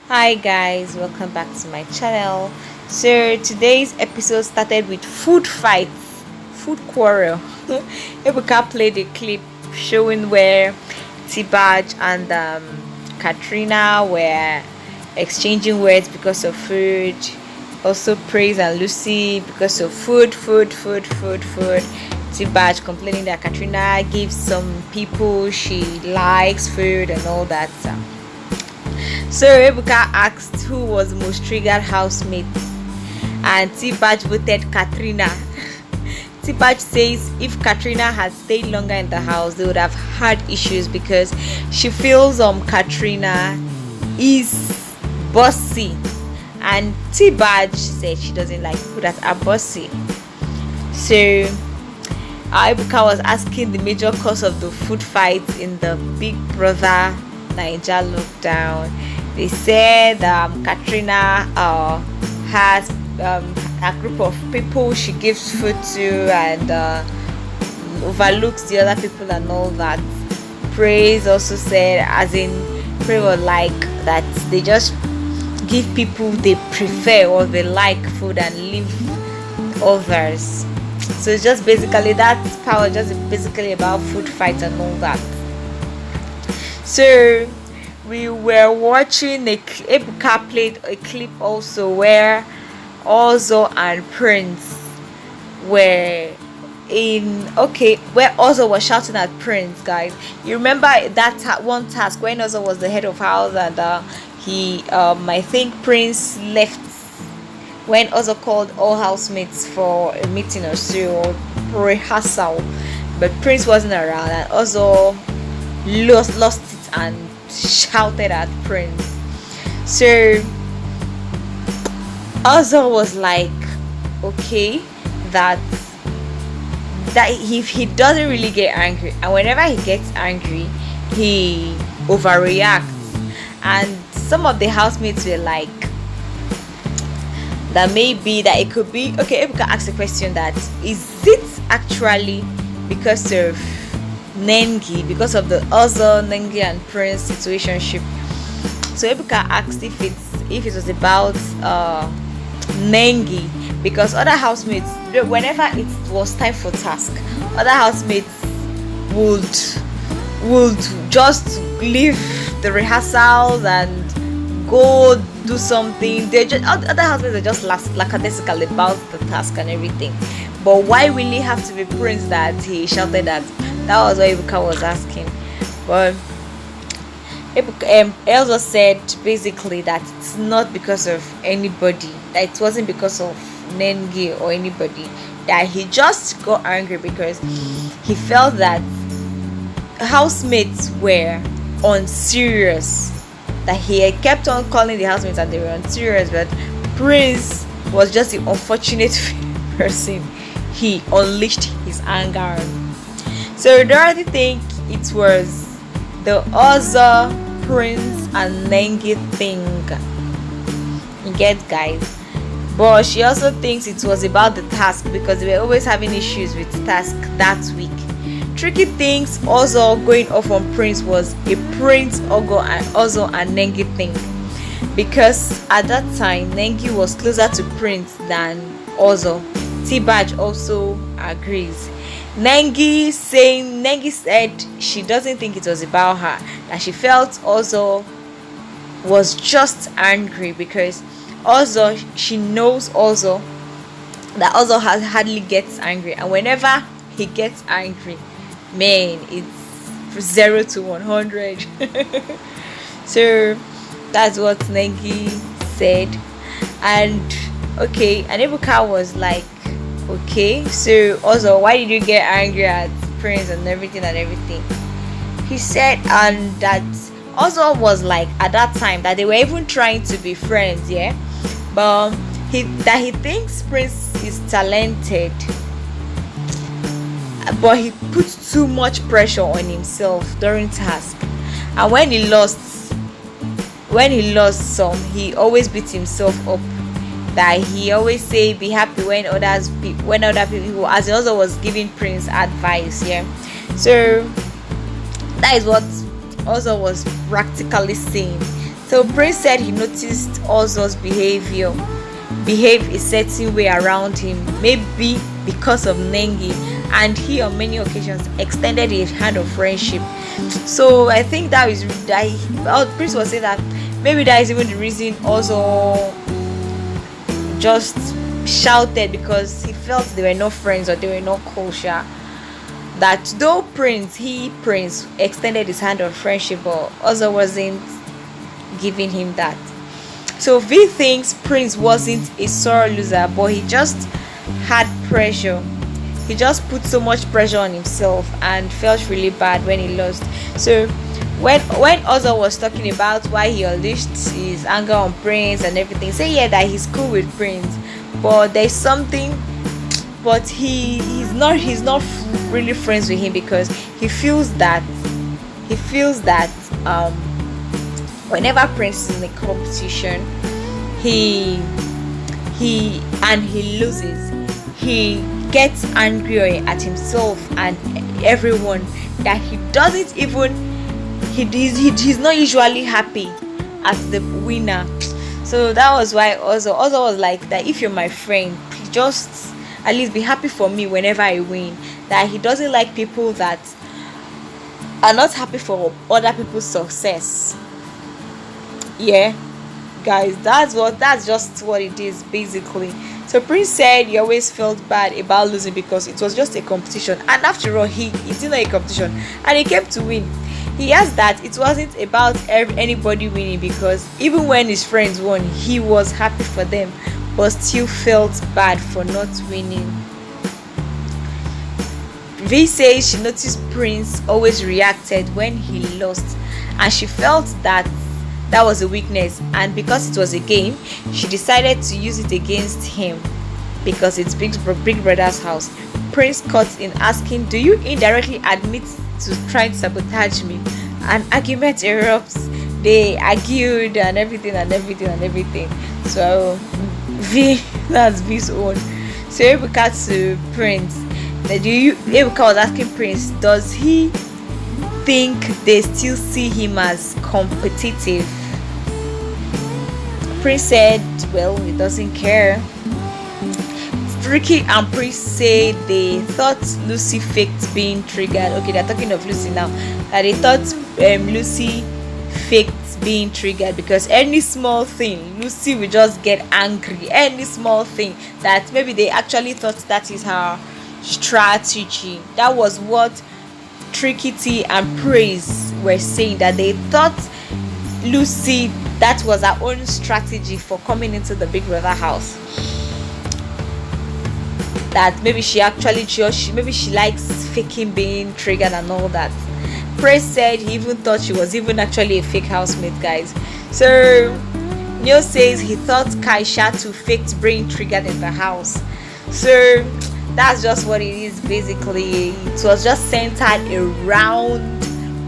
Hi guys, welcome back to my channel. So today's episode started with food fights, food quarrel. Ebuka played a clip showing where T-Baj and Katrina were exchanging words because of food. Also Praise and Lucy because of food. T-Baj complaining that Katrina gives some people she likes food and all that. So Ebuka asked who was the most triggered housemate, and T-Baj voted Katrina. T-Baj says if Katrina had stayed longer in the house, they would have had issues because she feels Katrina is bossy, and T-Baj said she doesn't like people that are bossy. So Ebuka was asking the major cause of the food fight in the Big Brother Bbnaija lockdown. They said Katrina has a group of people she gives food to and overlooks the other people and all that. Praise also said, as in, Praise was like that they just give people they prefer or they like food and leave others. So it's just basically that power, just basically about food fights and all that. So we were watching Ebuka played a clip also where Ozo and Prince were where Ozo was shouting at Prince, guys. You remember that one task when Ozo was the head of house and I think Prince left when Ozo called all housemates for a meeting or so rehearsal, but Prince wasn't around and Ozo lost it and shouted at Prince. So Ozo was like, okay, that if he doesn't really get angry, and whenever he gets angry he overreacts, and some of the housemates were like that maybe that it could be okay. Ebuka asked a question that is it actually because of Nengi, because of the Ozo, Nengi and Prince situationship. So Ebuka asked if it was about Nengi, because other housemates, whenever it was time for task, other housemates would just leave the rehearsals and go do something. Other housemates are just lackadaisical about the task and everything. But why will it have to be Prince that he shouted at? That was what Ebuka was asking. But Elsa said basically that it's not because of anybody, that it wasn't because of Nengi or anybody, that he just got angry because he felt that housemates were unserious, that he had kept on calling the housemates and they were unserious, but Prince was just the unfortunate person he unleashed his anger on. So Dorothy think it was the other Prince and Nengi thing. You get, guys? But she also thinks it was about the task because they were always having issues with task that week. Tricky things also going off on Prince was a Prince Ozo and Nengi thing, because at that time Nengi was closer to Prince than Ozo. T-Baj also agrees. Nengi said she doesn't think it was about her, that she felt Ozo was just angry because Ozo, she knows Ozo, that Ozo hardly gets angry, and whenever he gets angry, man, it's 0 to 100. So that's what Nengi said. And okay, and Ebuka was like, okay, so also why did you get angry at Prince and everything? He said, and that also was like at that time that they were even trying to be friends, yeah, but he thinks Prince is talented, but he puts too much pressure on himself during task, and when he lost some, he always beats himself up, that he always say be happy when other people, as he also was giving Prince advice, yeah. So that is what also was practically saying, So Prince said he noticed Ozo's behave a certain way around him, maybe because of Nengi, and he on many occasions extended a hand of friendship. So I think that is that Prince was saying that maybe that is even the reason Ozo just shouted, because he felt they were not friends or they were not kosher. That though Prince extended his hand of friendship, but Ozo wasn't giving him that. So V thinks Prince wasn't a sore loser, but he just had pressure. He just put so much pressure on himself and felt really bad when he lost. So when Ozo was talking about why he unleashed his anger on Prince and everything, say yeah that he's cool with Prince, but there's something, but he's not really friends with him, because he feels that whenever Prince is in a competition, he loses, he gets angry at himself and everyone, that he doesn't even he's not usually happy at the winner. So that was why Ozo was like that, if you're my friend, just at least be happy for me whenever I win. That he doesn't like people that are not happy for other people's success. Yeah, guys, that's just what it is basically. So Prince said he always felt bad about losing because it was just a competition, and after all, it's not a competition and he came to win. He has that it wasn't about anybody winning, because even when his friends won, he was happy for them, but still felt bad for not winning. V says she noticed Prince always reacted when he lost, and she felt that was a weakness, and because it was a game, she decided to use it against him, because it's Big Brother's house. Prince cut in asking, "Do you indirectly admit to trying to sabotage me?" An argument erupts. They argued and everything. So that's V's own. So Ebuka to Prince. Ebuka was asking Prince, does he think they still see him as competitive? Prince said, well, he doesn't care. Ricky and Prince say they thought Lucy faked being triggered. Okay, they're talking of Lucy now. That they thought Lucy faked being triggered, because any small thing Lucy will just get angry. Any small thing, that maybe they actually thought that is her strategy. That was what Tricky T and Praise were saying, that they thought Lucy, that was her own strategy for coming into the Big Brother house. That maybe she actually maybe she likes faking being triggered and all that. Praise said he even thought she was even actually a fake housemate, guys. So Neo says he thought Kaisha too faked being triggered in the house. So that's just what it is basically. It was just centered around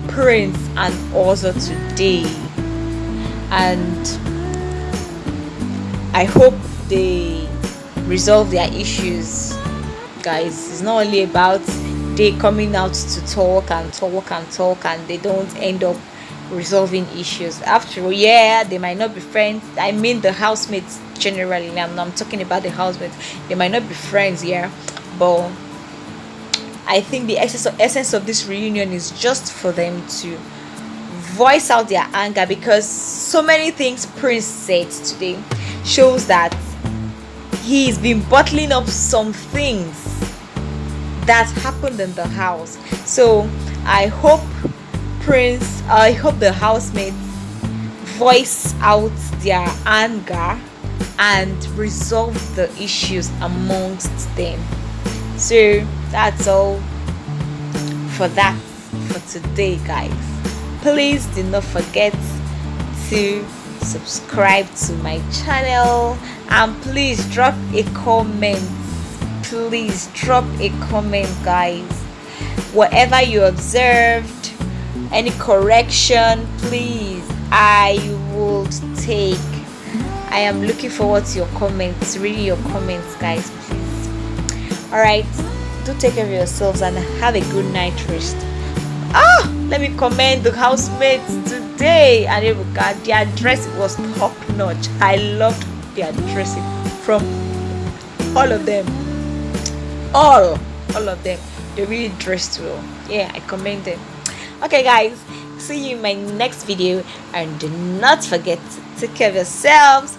Prince and Ozo today, and I hope they resolve their issues, guys. It's not only about they coming out to talk and they don't end up resolving issues. After all, yeah, they might not be friends. I mean the housemates generally. I'm talking about the housemates. They might not be friends, yeah, but I think the essence of this reunion is just for them to voice out their anger, because so many things Prince said today shows that he's been bottling up some things that happened in the house. So I hope the housemates voice out their anger and resolve the issues amongst them. So that's all for today, guys. Please do not forget to subscribe to my channel, and please drop a comment. Please drop a comment, guys. Whatever you observed, any correction, please, I will take. I am looking forward to your comments, reading your comments, guys, please. Alright, do take care of yourselves and have a good night rest. Let me commend the housemates to day. And their dress was top notch. I loved their dressing from all of them. All of them. They really dressed well. Yeah, I commend them. Okay, guys, see you in my next video, and do not forget to take care of yourselves.